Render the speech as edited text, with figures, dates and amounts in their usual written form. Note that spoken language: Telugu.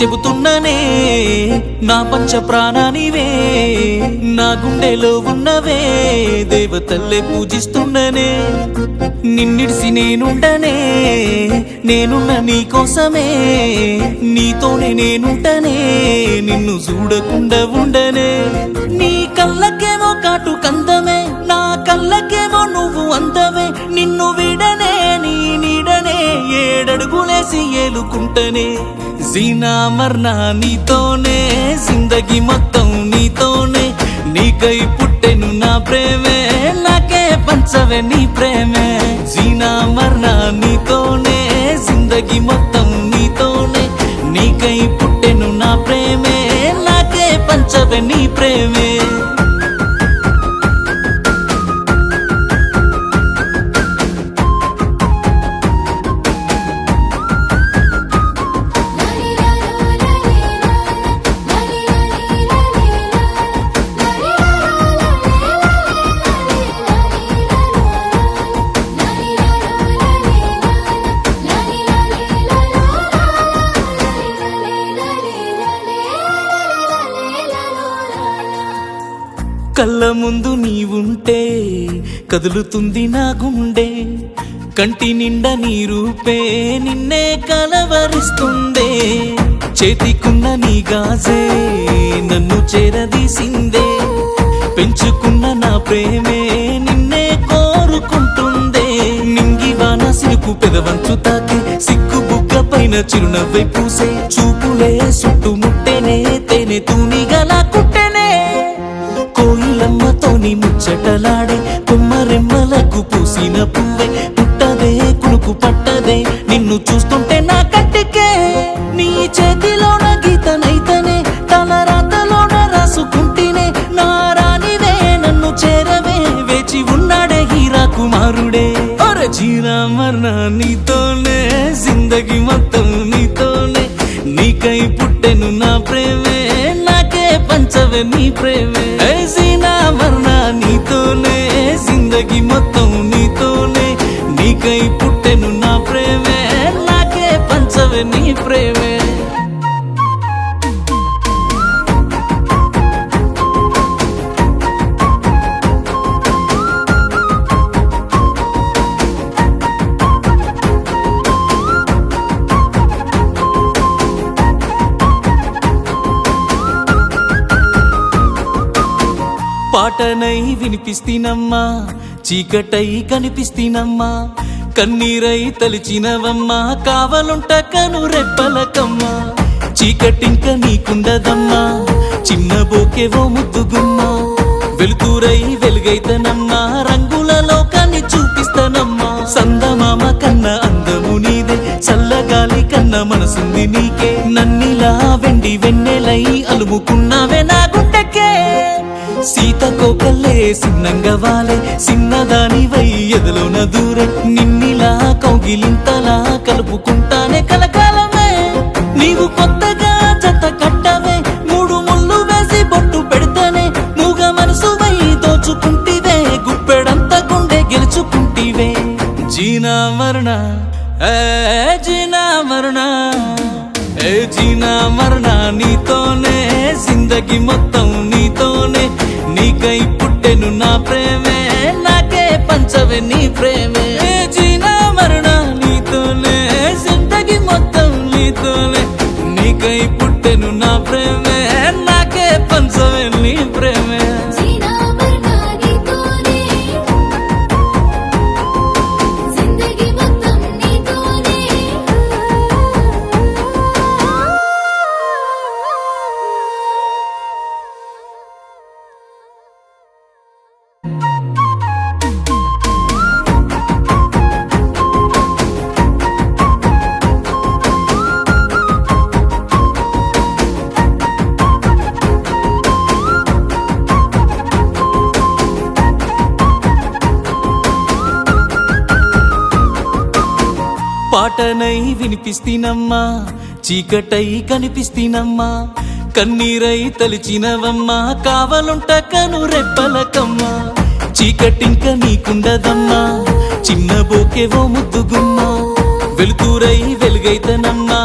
చెబుతున్ననే నా పంచ ప్రాణానివే నా గుండెలో ఉన్నవే దేవతల్లే పూజిస్తున్ననే నిన్నిడిసి నేనుండనే నేనున్న నీ కోసమే నీతోనే నేనుంటనే నిన్ను చూడకుండా ఉండనే నీ కళ్ళకేమో కాటు కందమే నా కళ్ళకేమో నువ్వు అందమే నిన్ను విడనే నీ నీడనే ఏడడుగులేసి ఏలుకుంటనే జీనా మర్నా నీతోనే జిందగీ మొత్తం నీతోనే నీకై పుట్టెను నా ప్రేమే నాకే పంచవే నీ ప్రేమే జీనా మర్నా నీతోనే జిందగీ మొత్తం నీతోనే నీకై పుట్టెను నా ప్రేమే నాకే పంచవే నీ ప్రేమే కళ్ళ ముందు నీవుంటే కదులుతుంది నా గుండె కంటి నిండా నీ రూపే నిన్నే కలవరిస్తుందే చేతికున్న నీ గాజే నన్ను చేరదీసిందే పెంచుకున్న నా ప్రేమే నిన్నే కోరుకుంటుందే నింగివాన సినుకు పెదవంచు తాకి సిగ్గు బుగ్గ పైన చిరునవ్వై పూసే చూపులే చుట్టుముట్టెనే తేనె తూనిగలా కుట్టెనే కోయిలమ్మతోని ముచ్చటలాడే కొమ్మరెమ్మలకు పూసిన పువ్వే పుట్టదే కునుకు పట్టదే నిన్ను చూస్తుంటే నా కట్టికే నీ చేతిలోన గీతనైతనే తలరాతలోన రాసుకుంటేనే నా రానివే నన్ను చేరవే వేచి ఉన్నాడే హీరా కుమారుడే ఒరే జీనా మర్నా నీతోనే జిందగీ మొత్తం నీతోనే నీకై పుట్టెను నా ప్రేమే నాకే పంచవే నీ ప్రేమే జీనా మర్నా నీతోనే జిందగీ మొత్తం నీతోనే నీకై పుట్టెను నా ప్రేమే నాకే పంచవే నీ ప్రేమే పాటనై వినిపిస్తీనమ్మా చీకటై కనిపిస్తీనమ్మా కన్నీరై తలిచినవమ్మా కావలుంట కను రెప్పలకమ్మా చీకటింక నీకుండదమ్మా చిన్న బోకేవో ముద్దుగుమ్మా వెలుతురై వెలుగైతనమ్మా రంగుల లోకాన్ని చూపిస్తానమ్మా సందమామ కన్నా అందము నీదే చల్లగాలి కన్నా మనసుంది నీకే నన్నిలా వెండి వెన్నెలై అలుముకున్నావే నా గుండెకే సీతకోకల్లే సిన్నంగా వాలే సిన్నదానివై ఎదలోన దూరే నిన్నిలా కౌగిలింతలా కలుపుకుంటానే కలకాలమే నీవు కొత్తగా జత కట్టవే మూడు ముళ్ళు వేసి బొట్టు పెడతానే మూగ మనసువై దోచుకుంటివే గుప్పెడంత గుండె గెలుచుకుంటివే జీనా మర్నా జీనా మర్నా జీనా మర్నా నీతోనే జిందగీ మొత్తం నీతోనే నీకై పుట్టెను నా ప్రేమే నాకే పంచవే నీ ప్రేమే జీనా మర్నా నీతోనే జిందగీ మొత్తం నీతోనే నీకై పుట్టెను నా ప్రేమే నాకే పంచవే నీ ప్రేమే పాటనై వినిపిస్తీనమ్మా చీకటై కనిపిస్తీనమ్మా కన్నీరై తలిచినవమ్మా కావలుంట కను రెప్పలకమ్మా చీకటింక నీకుండదమ్మా చిన్న బోకేవో ముద్దుగుమ్మా వెలుతురై వెలుగైతనమ్మా